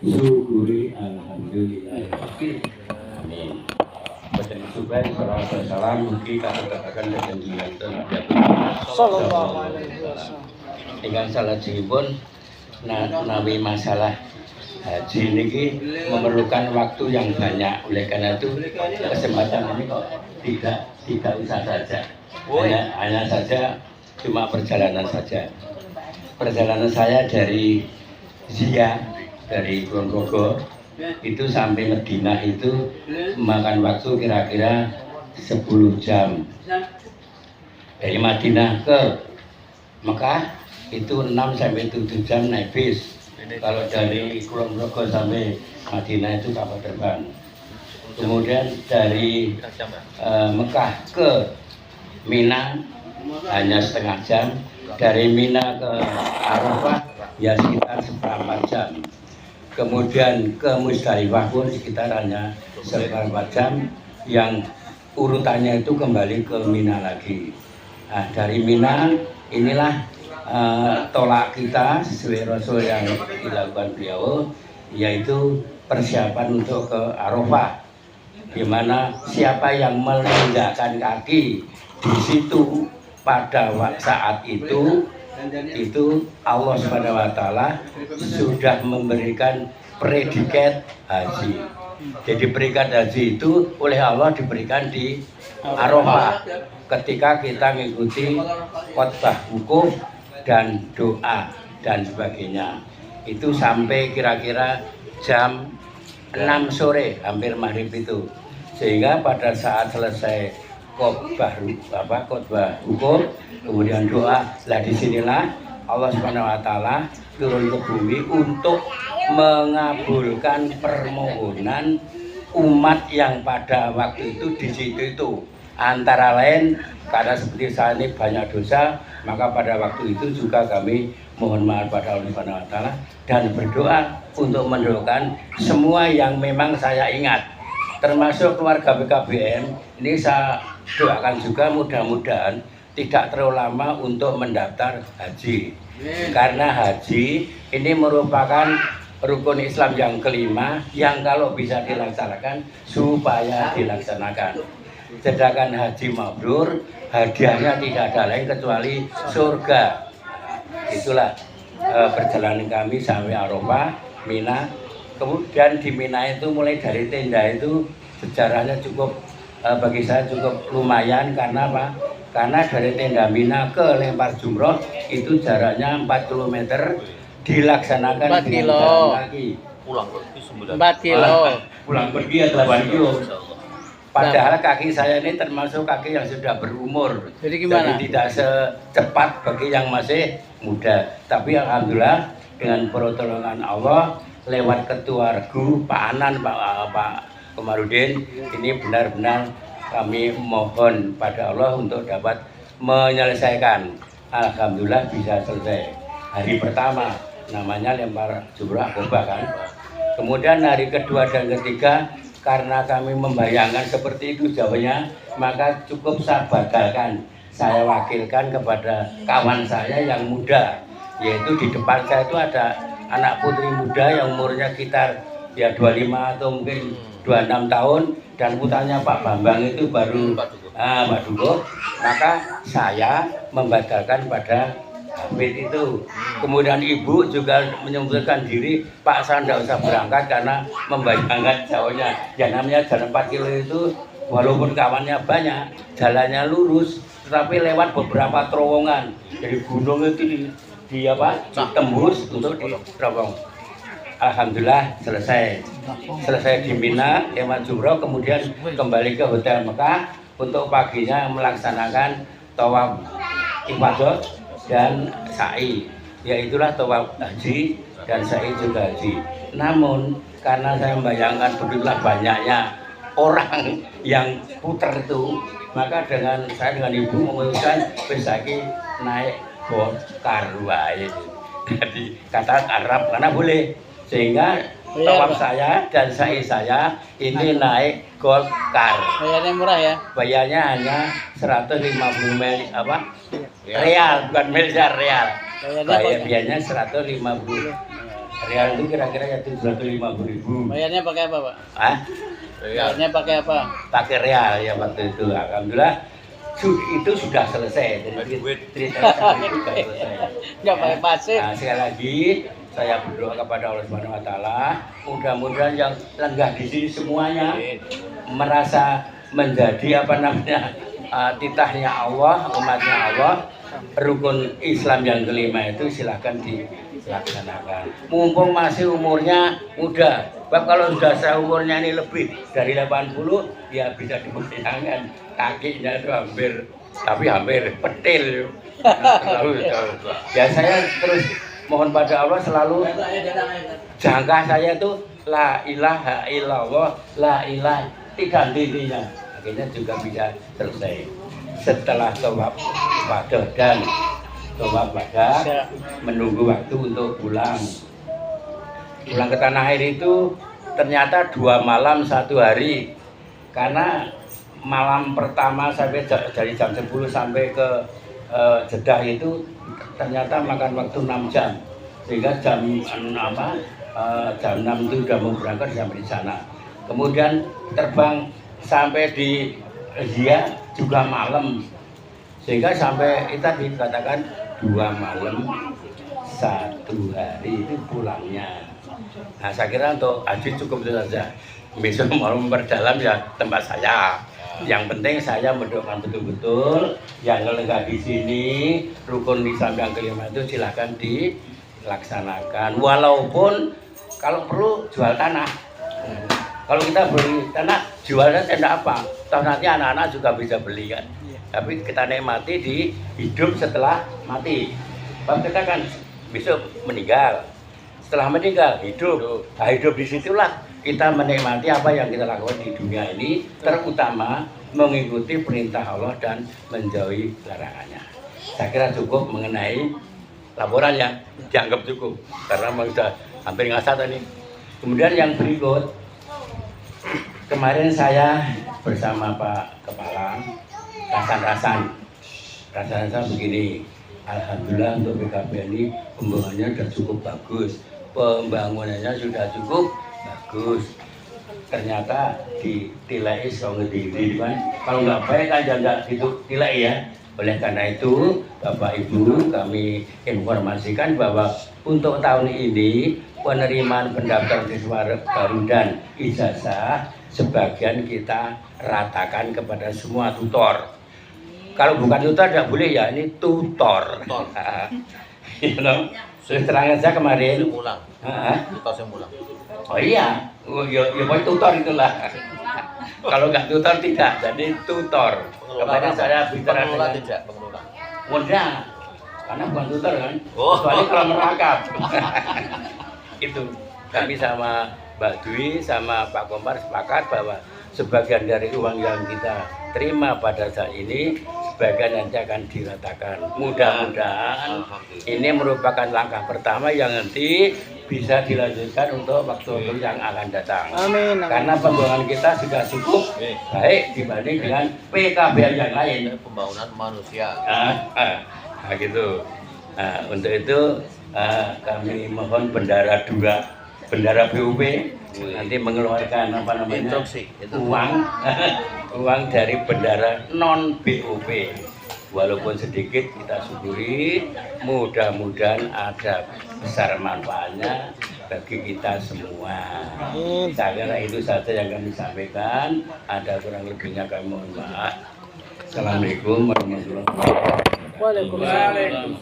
syukuri alhamdulillah. Amin. Baca supaya salawat salam mugi katakan dan jenengan sallallahu alaihi wasallam. Ingkang salajengipun nawi masalah haji niki memerlukan waktu yang banyak. Oleh karena itu kesempatan ini kok tidak usah saja. Hanya saja cuma perjalanan saja. Perjalanan saya dari Zia, dari Kulon Progo itu sampai Madinah itu memakan waktu kira-kira 10 jam. Dari Madinah ke Mekah itu 6 sampai 7 jam naik bis. Kalau dari Kulon Progo sampai Madinah itu kapal terbang. Kemudian dari Mekah ke Mina hanya setengah jam. Dari Mina ke Arafah ya sekitar seperempat jam. Kemudian ke Musdalifah pun sekitar hanya seperempat jam. Yang urutannya itu kembali ke Mina lagi. Nah, dari Mina inilah tolak kita sesuai Rasul yang dilakukan beliau, yaitu persiapan untuk ke Arafah, di mana siapa yang menginjakkan kaki di situ pada saat itu Allah Subhanahu wa taala sudah memberikan predikat haji. Jadi predikat haji itu oleh Allah diberikan di Arafah ketika kita mengikuti khotbah wukuf dan doa dan sebagainya. Itu sampai kira-kira jam 6 sore, hampir maghrib itu. Sehingga pada saat selesai khotbah wukuf, kemudian doa, lah disinilah Allah Subhanahu wa taala turun ke bumi untuk mengabulkan permohonan umat yang pada waktu itu di situ itu. Antara lain karena seperti saya ini banyak dosa, maka pada waktu itu juga kami mohon maaf pada Allah Subhanahu wa taala dan berdoa untuk mendoakan semua yang memang saya ingat, termasuk keluarga BKBM. Ini saya doakan juga mudah-mudahan tidak terlalu lama untuk mendaftar haji. Karena haji ini merupakan rukun Islam yang kelima yang kalau bisa dilaksanakan supaya dilaksanakan. Sedangkan haji mabrur hadiahnya tidak ada lain kecuali surga. Itulah perjalanan kami sampai Arafah, Mina. Kemudian di Mina itu mulai dari tenda itu sejarahnya cukup bagi saya cukup lumayan. Karena apa? Karena dari tenda Mina ke lempar jumroh itu jaraknya 4 km, dilaksanakan 4 dengan kilo. jalan kaki. Pulang pergi 4 kilo. Pulang pergi ya 8 kilo. Padahal kaki saya ini termasuk kaki yang sudah berumur. Jadi gimana? Jadi tidak secepat bagi yang masih muda. Tapi alhamdulillah dengan pertolongan Allah lewat Ketua Regu Pak Anan, Pak Komarudin, ini benar-benar kami mohon pada Allah untuk dapat menyelesaikan. Alhamdulillah bisa selesai. Hari pertama namanya lempar jumroh akobah kan. Kemudian hari kedua dan ketiga karena kami membayangkan seperti itu jauhnya, maka cukup saya batalkan. Saya wakilkan kepada kawan saya yang muda, yaitu di depan saya itu ada anak putri muda yang umurnya sekitar ya 25 atau mungkin 26 tahun, dan putranya Pak Bambang itu baru Pak Dukuh. Maka saya membatalkan pada Hafid itu. Kemudian ibu juga menyempurnakan diri, Pak saya tidak usah berangkat karena membayangkan jauhnya. Ya namanya jalan 4 kilo itu walaupun kawannya banyak, jalannya lurus, tetapi lewat beberapa terowongan. Jadi gunung itu ditembus untuk diterowong. Alhamdulillah selesai di Mina, lempar jumroh, kemudian kembali ke Hotel Mekah untuk paginya melaksanakan tawaf ifadah dan sa'i, yaitulah tawaf haji dan sa'i juga haji. Namun karena saya membayangkan begitulah banyaknya orang yang putar itu, maka dengan ibu memutuskan besaki naik gokar wae. Jadi kata Arab karena boleh, sehingga tawaf saya dan sa'i saya ini naik gokar. Bayarnya murah ya? Bayarnya hanya 150 real, bukan miliar real. Biayanya 150 Real itu kira-kira ya 750.000. Bayarnya pakai apa, Pak? Ah, Bayarnya pakai apa? pakai real ya waktu itu. Alhamdulillah itu sudah selesai. Jadi cerita itu sudah selesai. Nggak pakai pasir. Nah, sekali lagi saya berdoa kepada Allah Subhanahu Wa Taala, mudah-mudahan yang lenggah di sini semuanya merasa menjadi apa namanya titahnya Allah, umatnya Allah. Rukun Islam yang kelima itu silahkan dilaksanakan. Mumpung masih umurnya muda, sebab kalau sudah umurnya ini lebih dari 80 ya bisa dipertimbangkan kakinya itu hampir petil. Ya saya terus mohon pada Allah selalu jangka saya itu la ilaha illallah, la ilaha tidak intinya. Akhirnya juga bisa selesai. Setelah tawaf wadah dan tawaf wadah menunggu waktu untuk pulang ke tanah air itu ternyata 2 malam 1 hari, karena malam pertama sampai dari jam 10 sampai ke Jeddah itu ternyata makan waktu 6 jam, sehingga jam 6 itu sudah mau berangkat sampai di sana. Kemudian terbang sampai di dia juga malam, sehingga sampai kita dikatakan 2 malam 1 hari itu pulangnya. Nah saya kira untuk haji cukup itu saja. Besok mau memperdalam ya tempat saya. Yang penting saya mendoakan betul-betul yang lenggah di sini rukun Islam yang kelima itu silahkan dilaksanakan. Walaupun kalau perlu jual tanah. Kalau kita beli tanah, jualnya tidak apa. Toh nanti anak-anak juga bisa beli kan. Tapi kita nikmati di hidup setelah mati. Sebab kita kan besok meninggal. Setelah meninggal, hidup. Nah, hidup disitulah kita menikmati apa yang kita lakukan di dunia ini. Terutama mengikuti perintah Allah dan menjauhi larangannya. Saya kira cukup mengenai laporannya. Dianggap cukup. Karena sudah hampir ngasat tadi. Kemudian yang berikut. Kemarin saya bersama Pak Kepala rasan begini. Alhamdulillah untuk PKP ini pembangunannya sudah cukup bagus. Pembangunannya sudah cukup bagus. Ternyata ditilai soal diri kan. Kalau nggak baik kan jangan ditilai ya. Oleh karena itu Bapak Ibu kami informasikan bahwa untuk tahun ini penerimaan pendaftaran siswa baru dan ijazah sebagian kita ratakan kepada semua tutor. Kalau bukan tutor tidak boleh ya, ini tutor. You know? Terus terang saja kemarin. Tutor semulang. Oh iya, ya boleh tutor itulah. Kalau nggak tutor tidak, jadi tutor. Kemarin saya bicara dengan pengelola. Mudah, karena bukan tutor kan. Kecuali kalau merangkap. Itu kami sama Mbak Dwi sama Pak Kompar sepakat bahwa sebagian dari uang yang kita terima pada saat ini sebagian nanti akan diratakan. Mudah-mudahan ini merupakan langkah pertama yang nanti bisa dilanjutkan untuk waktu yang akan datang. Amin. Karena pembangunan kita sudah cukup baik dibanding dengan PKB yang lain. Pembangunan manusia. Nah gitu. Nah, untuk itu kami mohon bendara 2. Bendara BUP nanti mengeluarkan apa namanya instruksi uang dari bendara non BUP, walaupun sedikit kita syukuri, mudah-mudahan ada besar manfaatnya bagi kita semua. Saya kira itu saja yang kami sampaikan, ada kurang lebihnya kami mohon maaf. Assalamualaikum warahmatullahi wabarakatuh. Waalaikumsalam.